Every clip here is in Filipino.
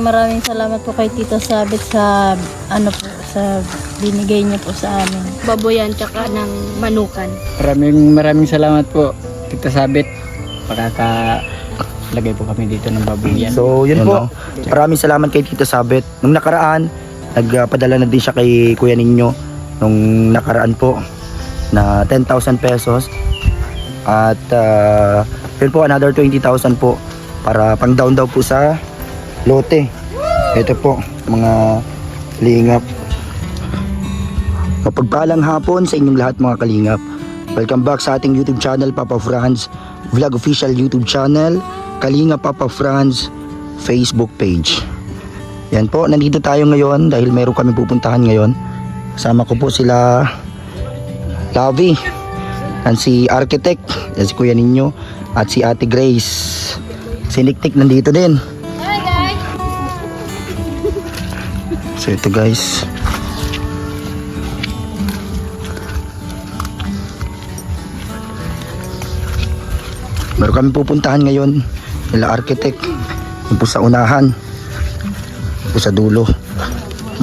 maraming salamat po kay Tito Sabit sa ano po sa binigay niyo po sa amin. Baboyan tsaka ng manukan. Maraming salamat po, Tito Sabit. Pagkakalagay po kami dito ng babuyan. So yun po, maraming salamat kay Tito Sabit. Nung nakaraan, nagpadala na din siya kay Kuya Ninyo nung nakaraan po na 10,000 pesos. At yun po, another 20,000 po para pang down daw po sa lote. Ito po, mga kalingap. Mapagpalang hapon sa inyong lahat mga kalingap. Welcome back sa ating YouTube channel, Papa Franz Vlog Official YouTube channel, Kalingap Papa Franz Facebook page. Yan po, nandito tayo ngayon dahil meron kami pupuntahan ngayon. Kasama ko po sila Lavi, at si Architect, at si Kuya Ninyo, at si Ate Grace. Si Niktik nandito din. Hi guys. So ito guys, meron kami pupuntahan ngayon nila Architect. Yung po sa unahan, yung po sa dulo,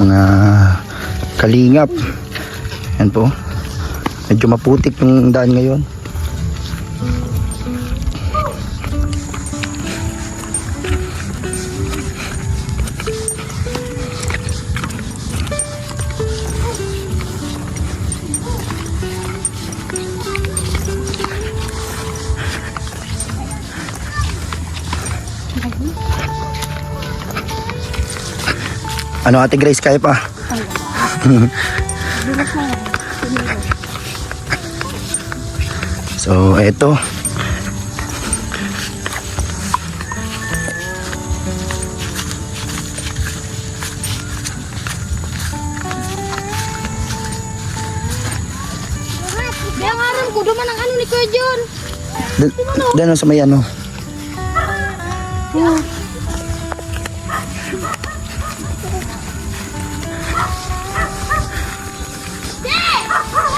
mga kalingap. Yan po, medyo maputik yung daan ngayon. Ano Ate Grace, kaya pa? So eto, Kaya nga alam ko duman ang ano ni Kuya John. dyan sa may ano.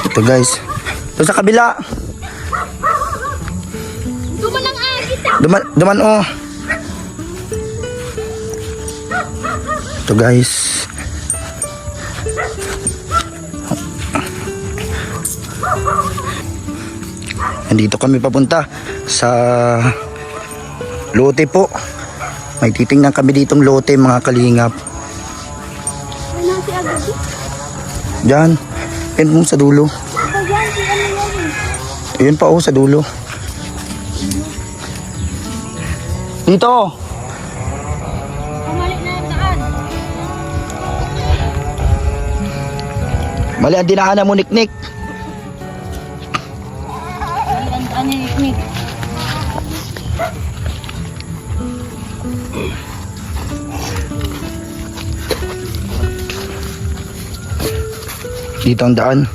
Ito guys, ito sa kabila. Duman ang agit. Duman oh. Ito guys. Nandito kami papunta sa lote po. May titingnan kami ditong lote mga kalingap. Ano si agad? Diyan, yan po sa dulo. Ayan si ano yan. Ayun pa oh sa dulo. Dito. Pumalik na yung daan. Mali ang dinaanan mo, Niknik. Ang daan niya iknik. Dito ang daan.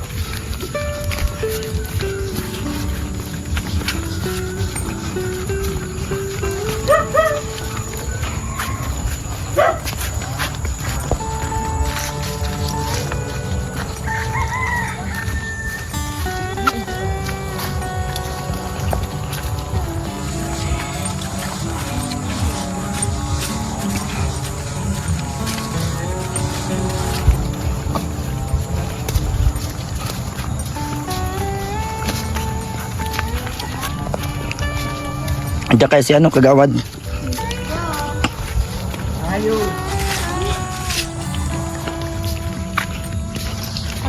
Andiyan kaya si ano, Kagawad.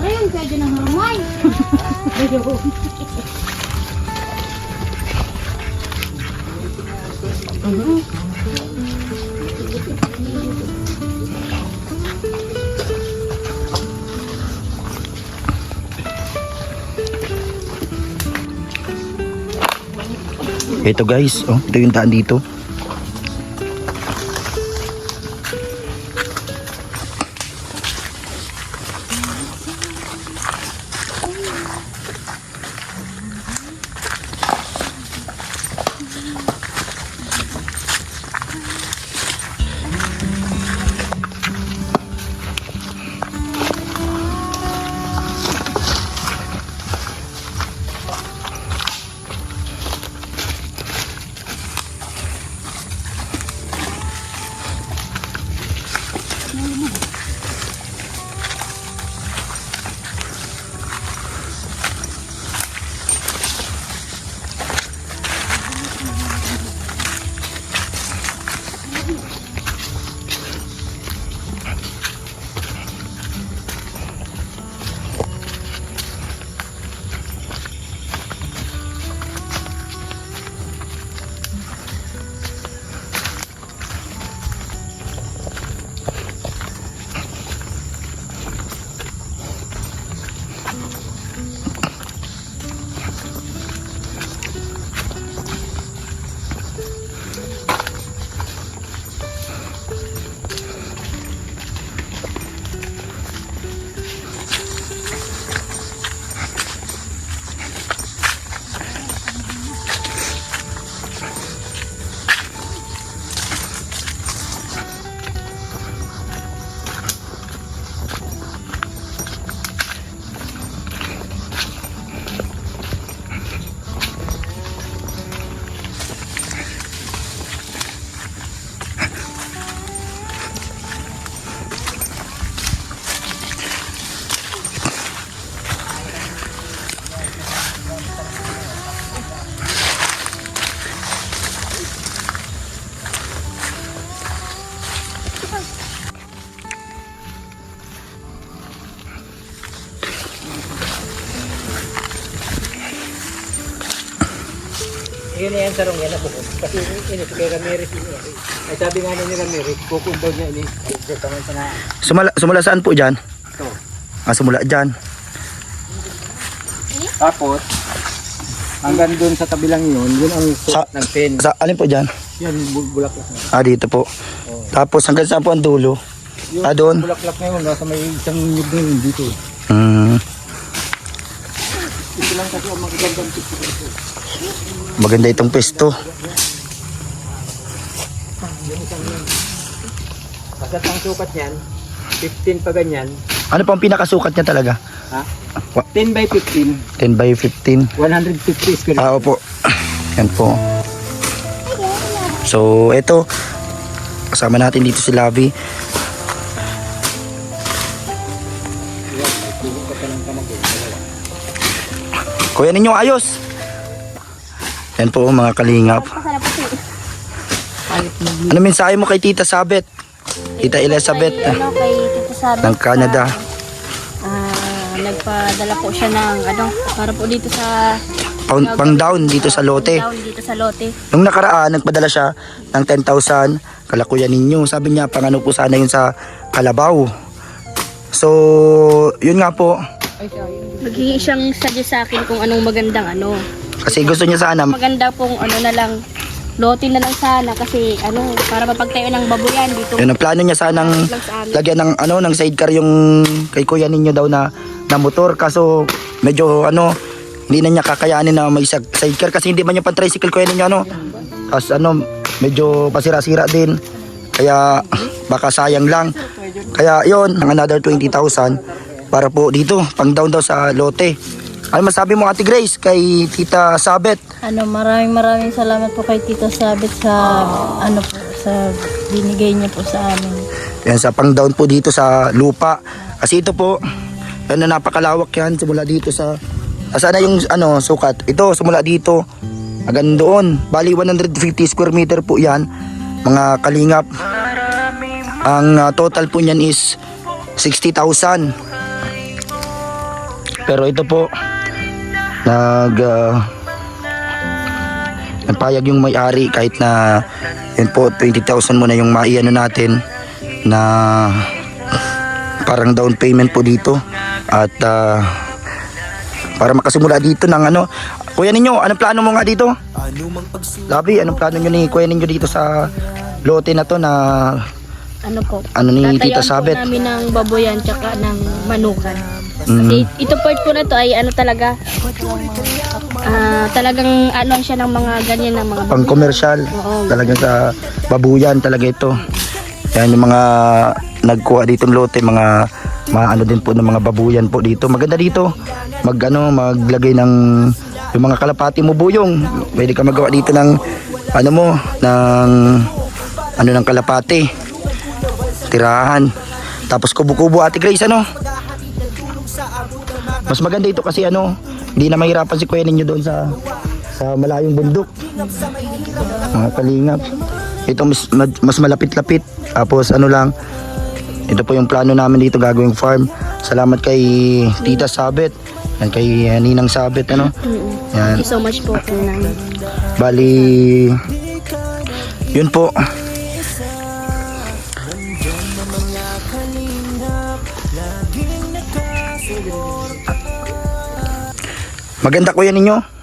Ano yun kaya dyan ang harumay? Ito guys, oh, ito yung daan dito. na yan sarong yan na bukod. Kasi ini si Ramirez ini. Ay sabi nga ni Ramirez, bukod daw niya ini. Sumula saan po dyan? Ito. Sumula dyan. Tapos, hanggang doon sa kabilang yun ang Sa- suot ng pin. Sa alin po dyan? Yan, bulaklak na. Dito po. Tapos hanggang saan po ang dulo? Yung Doon. bulaklak na yun, nasa may isang nyug na yun dito. Ito lang kasi ang magagandang picture. Maganda itong pesto. Kasi ang sukat niyan, 15 pa ganyan. Ano po ang pinakasukat niya talaga? Ha? 10 by 15, 10 by 15. 150 square. Opo. Yan po. So, ito. Kasama natin dito si Lavi. Kuya ninyo, ayos. Yan po mga kalingap. Ano mensahe mo kay Tita Sabet? Tita Elizabeth Ano, kay Tito Sabit ng Canada. Nagpadala po siya ng para po dito sa Pang down dito sa lote. down dito sa lote. Nung nakaraan, nagpadala siya ng 10,000 kalakuyan ninyo. Sabi niya, pangano po sana yun sa Kalabaw. So, yun nga po. Maghingi siyang suggest sa akin kung anong magandang Kasi gusto niya sana, maganda pong na lang, lote na lang sana kasi para mapagtayo ng baboyan dito. yun ang plano niya sanang lang sa amin. lagyan ng ng sidecar yung kay kuya ninyo daw na motor. Kaso, medyo hindi na niya kakayanin na may sidecar kasi hindi man niya pang tricycle kuya ninyo Tapos medyo pasira-sira din. Kaya baka sayang lang. Kaya yon another 20,000 para po dito, pang down daw sa lote. Ano masabi mo Ate Grace kay Tita Sabet? Maraming salamat po kay Tito Sabit sa po sa binigay niya po sa amin. Yan sa pang down po dito sa lupa. Kasi ito po, yan na napakalawak yan simula dito sa saan na yung sukat. Ito simula dito hanggang doon. Bali 150 square meter po yan mga kalingap. Ang total po niyan is 60,000. Pero ito po nagpayag yung may-ari kahit na yun po 20,000 muna yung maiano natin na parang down payment po dito at para makasimula dito ng kuya ninyo, anong plano mo nga dito? Labi, anong plano nyo ni kuya ninyo dito sa lote na to na ni Tita Sabet? Tatayuan po namin ng baboyan tsaka ng manukan. Kasi ito part po na to ay talaga talagang siya ng mga ganyan ng mga Pang commercial, Oo. talaga sa babuyan talaga ito. Yan yung mga nagkuha dito ng lote, mga din po ng mga babuyan po dito. Maganda dito. Maglagay ng yung mga kalapati mo buyong. Pwede ka magawa dito ng ng kalapati. Tirahan. Tapos kubo-kubo Ate Grace Mas maganda ito kasi hindi na mahirapan si kuya ninyo doon sa malayong bundok. Mga kalingap. Ito mas malapit-lapit. Tapos lang. Ito po yung plano namin dito gagawing farm. Salamat kay Tita Sabet. Yan kay Ninang Sabet Yan. Thank you so much po. Bali yun po. Maganda kuya ninyo.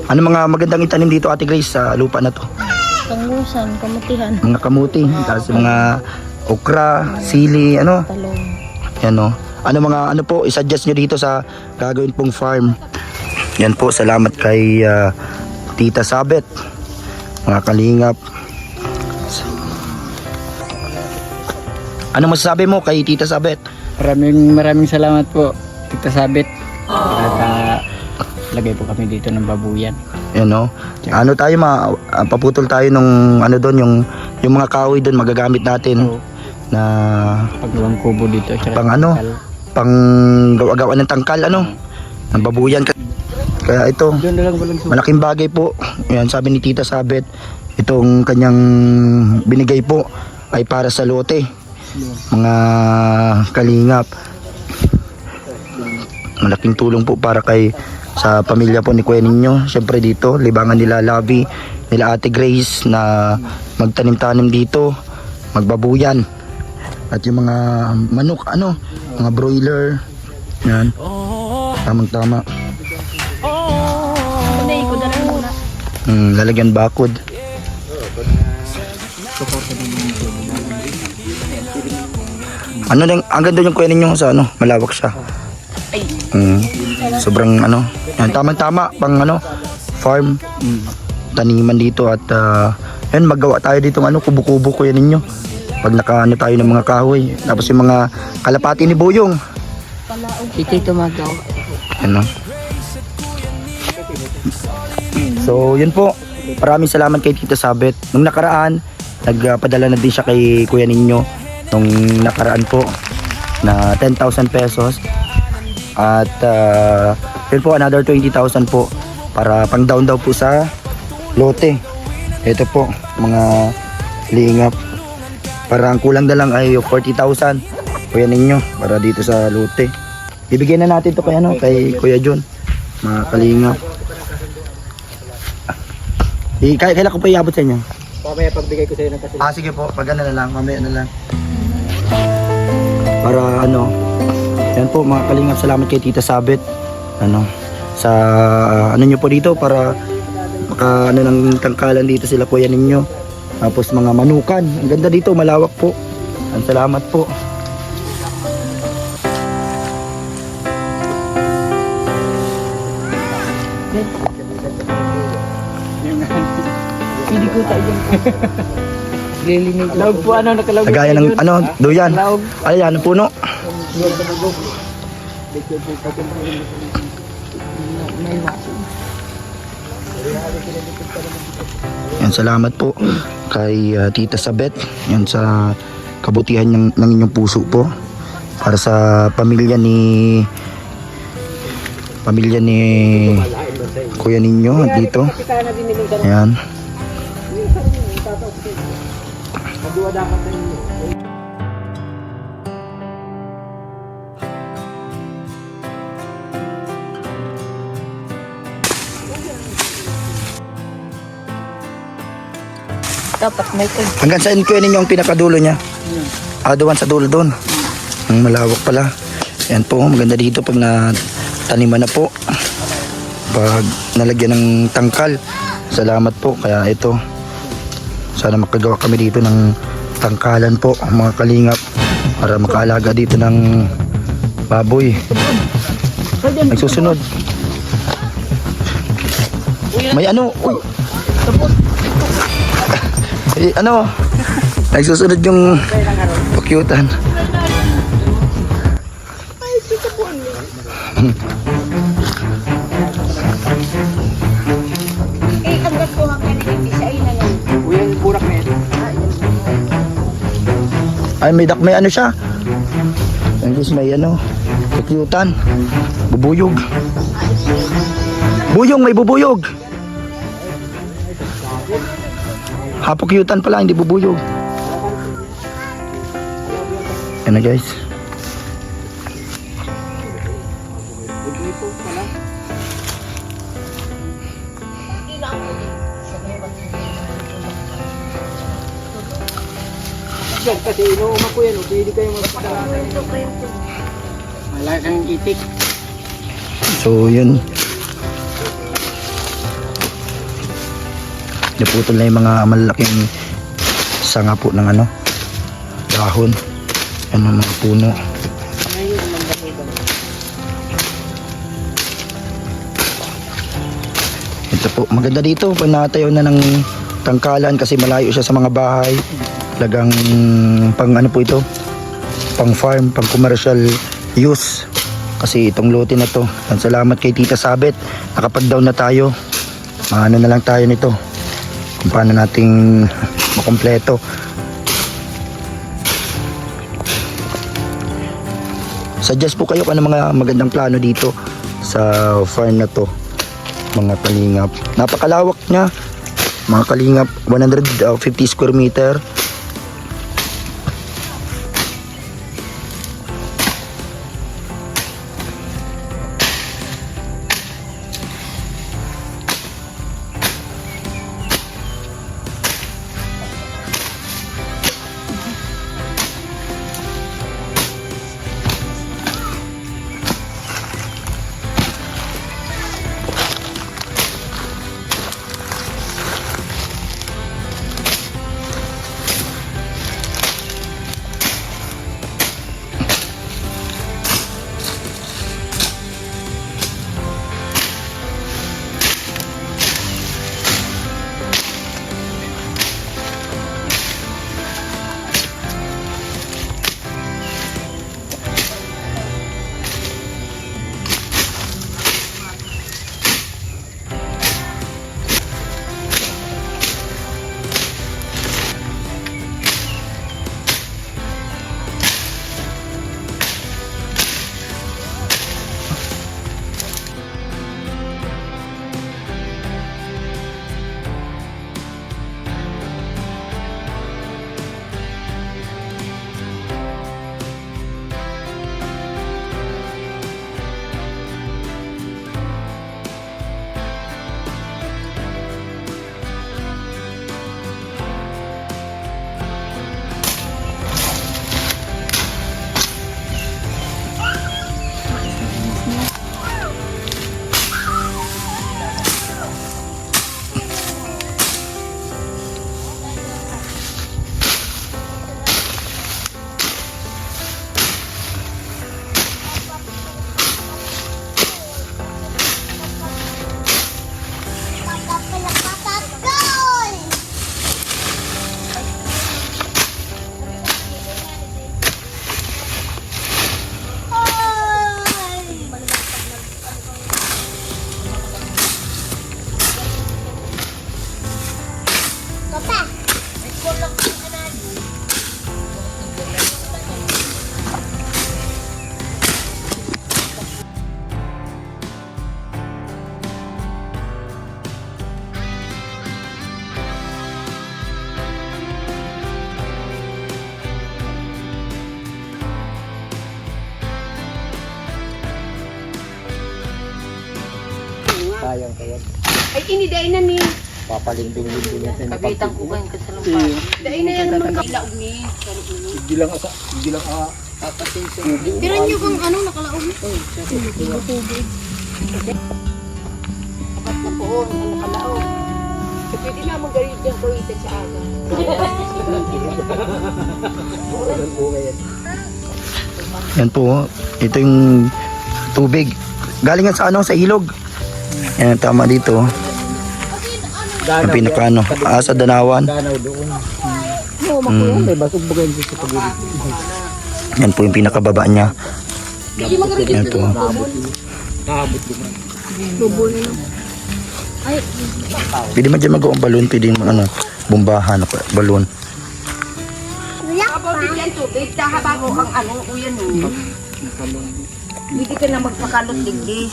Ano mga magandang itanim dito Ate Grace sa lupa na to? Kangusan, kamutihan, Mga kamuti, tapos mga okra, sili, talong. yan Ano mga po i-suggest nyo dito sa gagawin pong farm? Yan po, salamat kay Tita Sabet. Mga kalingap. Ano masasabi mo kay Tita Sabet? Maraming salamat po, Tita Sabit. At lagay po kami dito ng babuyan. Yan tayo paputol tayo nung doon yung mga kahoy doon magagamit natin Oo. na Pagawang kubo dito. pang pang gawa-gawa ng tangkal ng babuyan. Kaya ito Doon na lang walang sukat. malaking bagay po. Yan sabi ni Tita Sabet, itong kanyang binigay po ay para sa lote. Mga kalingap. Malaking tulong po para kay sa pamilya po ni Kuya Ninyo. Siyempre dito, libangan nila Labi, nila Ate Grace na magtanim-tanim dito, magbabuyan. At yung mga manok, mga broiler. Yan. Tamang-tama. Kunay ko na lang muna. Lalagyan bakod. Ang ganda yung Kuya Ninyo sa malawak siya. Sobrang yan, tamang-tama pang farm, taniman dito at yan, magawa tayo dito kubo-kubo Kuya Ninyo. Pag tayo ng mga kahoy, tapos yung mga kalapati ni Boyong. Ito magawa. Ano? So, yun po. Maraming salamat kay Tita Sabet. Nung nakaraan, nagpadala na din siya kay Kuya Ninyo nung nakaraan po na 10,000 pesos. At yun po, another 20,000 po para pang down daw po sa lote. Ito po, mga lingap. Parang kulang na lang ay 40,000 Kuya Ninyo para dito sa lote. Bibigyan na natin to kay Kuya John, mga kalingap. Kailan ko pa iabot sa inyo? Mamaya pagbigay ko sa iyo ng kasi. Sige po, pag na lang, mamaya na lang. Para yan po mga kalingap, salamat kay Tita Sabet. Sa nyo po dito para maka ng tangkalan dito sila Kuya Ninyo. Tapos mga manukan, ang ganda dito, malawak po. Ang salamat po. Hindi ko tayo dyan. Lilinig. Laog po nakalawag. Lagaya ng duyan. Ay, ano puno? Yan, salamat po kay Tita Sabet. Yan sa kabutihan ng inyong puso po para sa pamilya ni Kuya Ninyo dito. Yan. Dapat may tag. Hanggang saan Kuya Ninyo ang pinakadulo niya? Doon sa dulo doon. Ang malawak pala. Yan po, maganda dito pag nataniman na po. Pag nalagyan ng tangkal. Salamat po. Kaya ito, sana makagawa kami dito ng tangkalan po, mga kalingap, para makaalaga dito ng baboy. Nagsusunod. May uy. Nagsusunod yung pakyutan. Hanggang po ang kaniliti sa ina yan. Uy, ang burak na yan. Ay, may siya. May pakyutan. Bubuyog. Buyong, may bubuyog. Pakyutan pala, hindi bubuyog. Yan na guys. Kasi inuuma ko yan, hindi kayo magpapalala. Malaking itik. So yun, naputol na yung mga malalaking sanga po ng dahon. Yan ang mga puno. Ito po, maganda dito pag natayo na ng tangkalan kasi malayo siya sa mga bahay. Talagang pang po ito, pang farm, pang commercial use. Kasi itong lote na to, ang salamat kay Tita Sabet, nakapag-down na tayo. Na lang tayo nito kung paano nating makompleto. Suggest po kayo kung ano mga magandang plano dito sa farm na to, mga kalingap. Napakalawak niya, mga kalingap, 150 square meter. Sayang kaya. Ay, iniday na ni. Papalinding-linding yan sa Kabitang ko kayo ka sa lumpa. Day na yan naman kabilaog ni. Hindi lang Pero nyo kung ano, nakalaog. Apat na poon, ang nakalaog. So, pwede na magalit yung kawitan sa aga. Yan po, ito yung tubig. Galing yan sa ano, sa ilog. Yan, tama dito. Yung pinaka ano, sa Danawan. Danaw doon. Oo, makuha. May basog bagay dito sa pagulid. Yan po yung pinakababa niya. Yan po. Nakabot naman. Pwede man dyan mag-uong balon, pwede yung ano, bombahan, balon. Kapag bigyan tubig, tahaba ko ang ano, uyan mo. Hindi ka na magpakalot digdi.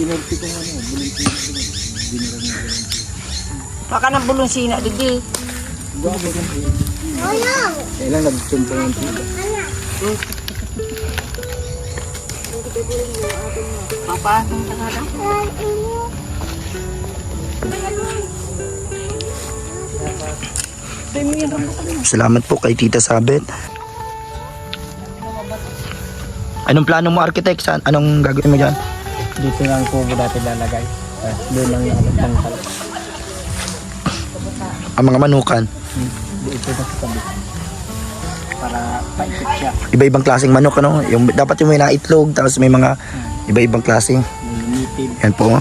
Baka ng bulong sina digdi. Kailan nagtumpa yung tubig? Papa, ang tangalang. Salamat po kay Tita Sabet. Anong plano mo, architect? Anong gagawin mo dyan? Dito nga ang kubo dati lalagay. Doon lang yung tangkal. Ang mga manukan. Dito na sa tabi. Para paikot siya. Iba-ibang klaseng manok, ano? Yung, dapat yung may naitlog, tapos may mga iba-ibang klase. May native. Yan po.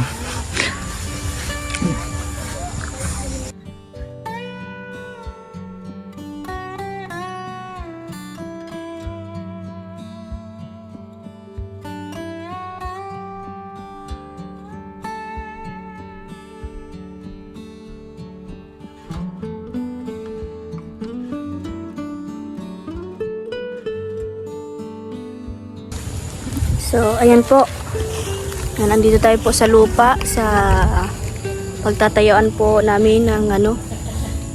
So, ayan po. Nandito tayo po sa lupa sa pagtatayuan po namin ng ano,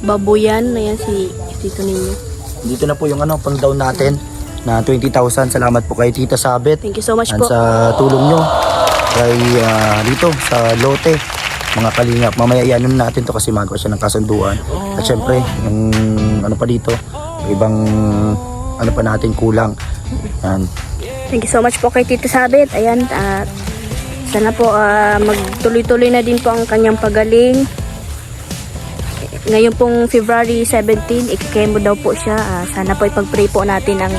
babuyan. Ayan si Tito ninyo. Dito na po yung ano, pang down natin na 20,000. Salamat po kay Tita Sabet. Thank you so much And po. sa tulong nyo kay dito sa lote mga kalingap. Mamaya ianon natin to kasi magawa siya ng kasunduan. At syempre, yung ano pa dito, ibang ano pa natin kulang. And Thank you so much po kay Tito Sabet. Ayan, at sana po magtuloy-tuloy na din po ang kanyang pagaling. Ngayon pong February 17, ikikemo daw po siya. Sana po ipag-pray po natin ang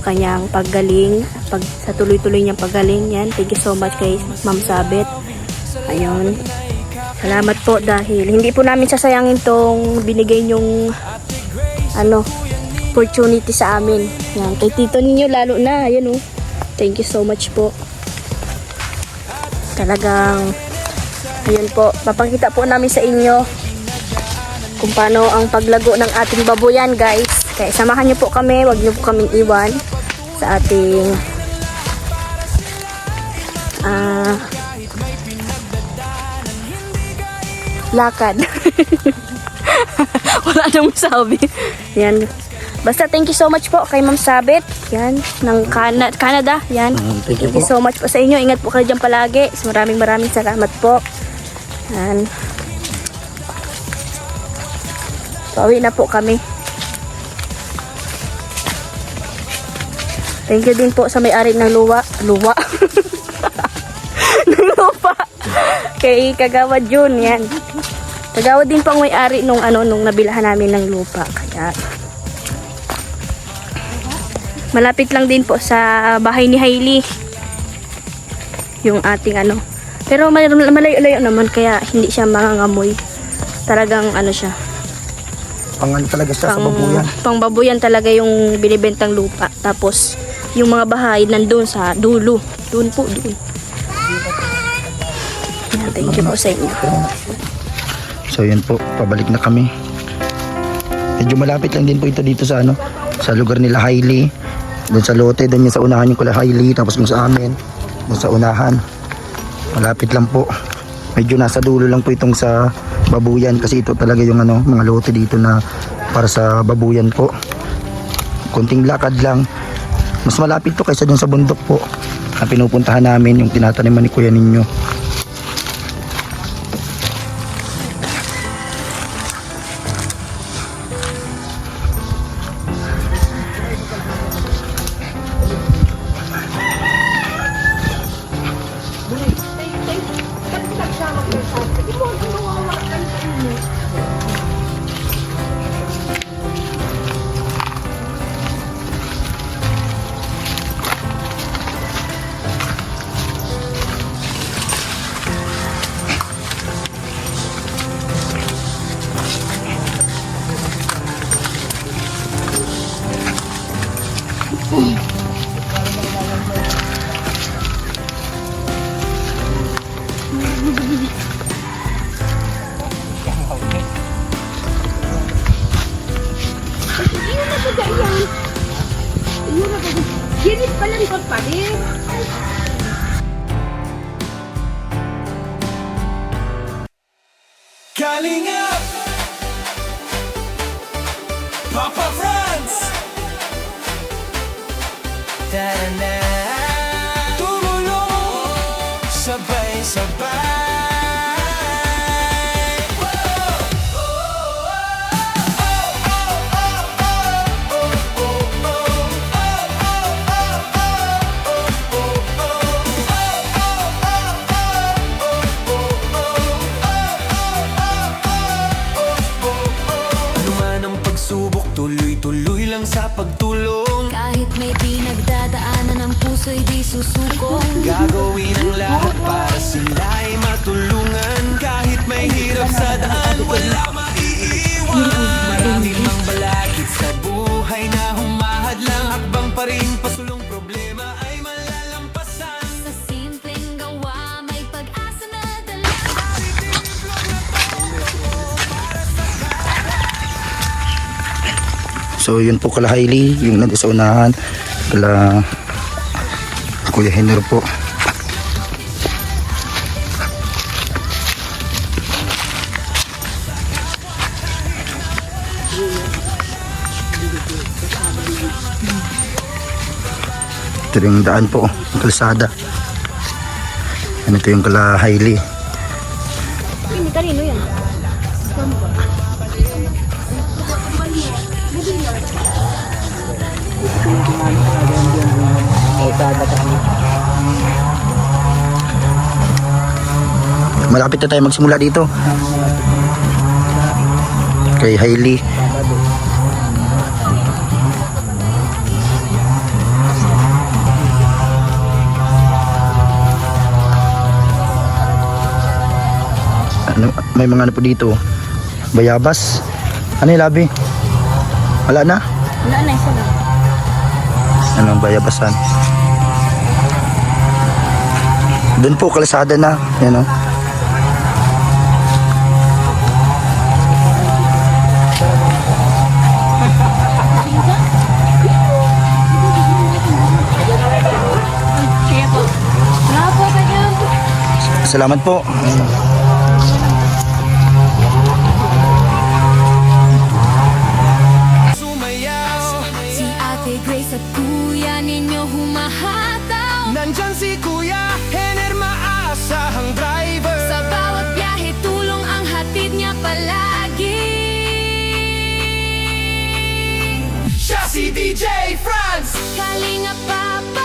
kanyang paggaling, sa tuloy-tuloy niyang pagaling. Yan, thank you so much kay Ma'am Sabet. Ayun. Salamat po dahil hindi po namin sasayangin tong binigay niyong ano, opportunity sa amin. Yan, kay Tito ninyo lalo na. Ayan oh. Thank you so much po. Talagang, ayun po, papakita po namin sa inyo kung paano ang paglago ng ating babuyan, guys. Kaya samahan niyo po kami, wag niyo po kaming iwan sa ating lakad. Wala nang masabi. Yan. Basta thank you so much po kay Ma'am Sabet. Yan, ng Canada. Yan. thank you Thank you po. so much po sa inyo. Ingat po kayo dyan palagi. So, maraming salamat po. Yan. Pauwi na po kami. Thank you din po sa may-ari ng lupa. Ng lupa. Kay Kagawad Jun. Yan. Kagawad din po ang may-ari nung nabilahan namin ng lupa. Kaya malapit lang din po sa bahay ni Hailey yung ating pero malayo-layo naman kaya hindi siya mangangamoy. Talagang siya, Pang ano talaga siya sa babuyan. pang babuyan talaga yung binibentang lupa. Tapos yung mga bahay nandun sa dulo, doon. Thank you po sa inyo. So yun po, pabalik na kami. Medyo malapit lang din po ito dito sa sa lugar nila Hailey. Doon sa lote, doon yung sa unahan yung kula Hailey, tapos yung sa amin, doon sa unahan. Malapit lang po. Medyo nasa dulo lang po itong sa babuyan kasi ito talaga yung mga lote dito na para sa babuyan po. Kunting lakad lang. Mas malapit to kaysa doon sa bundok po na pinupuntahan namin, yung tinataniman ni Kuya ninyo. Iyon na ba yan? Iyon na ba? Ginit pa lang ikot pa rin. Kalingap Papa Franz Tana tumulong sabay-sabay Subok, tuloy-tuloy lang sa pagtulong. Kahit may pinagdadaanan ng puso'y di susuko. Gagawin ang lahat para sila ay matulungan. Kahit may hirap sa daan, wala maiiwan. Maraming mang balakid sa buhay na humahad lang. Hakbang pa rin, pasulong problema ay malalampasan. Sa simpleng gawa may pag-asa na dala. So yun po kala Hailey, yung nandun sa unahan, kala Kuya Henner po. Ito yung daan po, yung kalsada. Ano ito yung kala Hailey. Kanino yan? Malapit na tayo magsimula dito. Kay Hailey. Ano, may mga ano po dito. Bayabas. Ano yung labi? Wala na? Wala na, isa lang. Anong bayabasan? Doon po kalsada na. Yan o. Sige po. Bravo kayo. Salamat po. Sumayaw, Si Ate Grace at Kuya ninyo humahataw. nandyan si Kuya Henner, maasahang driver. Sa bawat biyahe tulong ang hatid niya palagi. Siya si DJ Franz. Kalinga Papa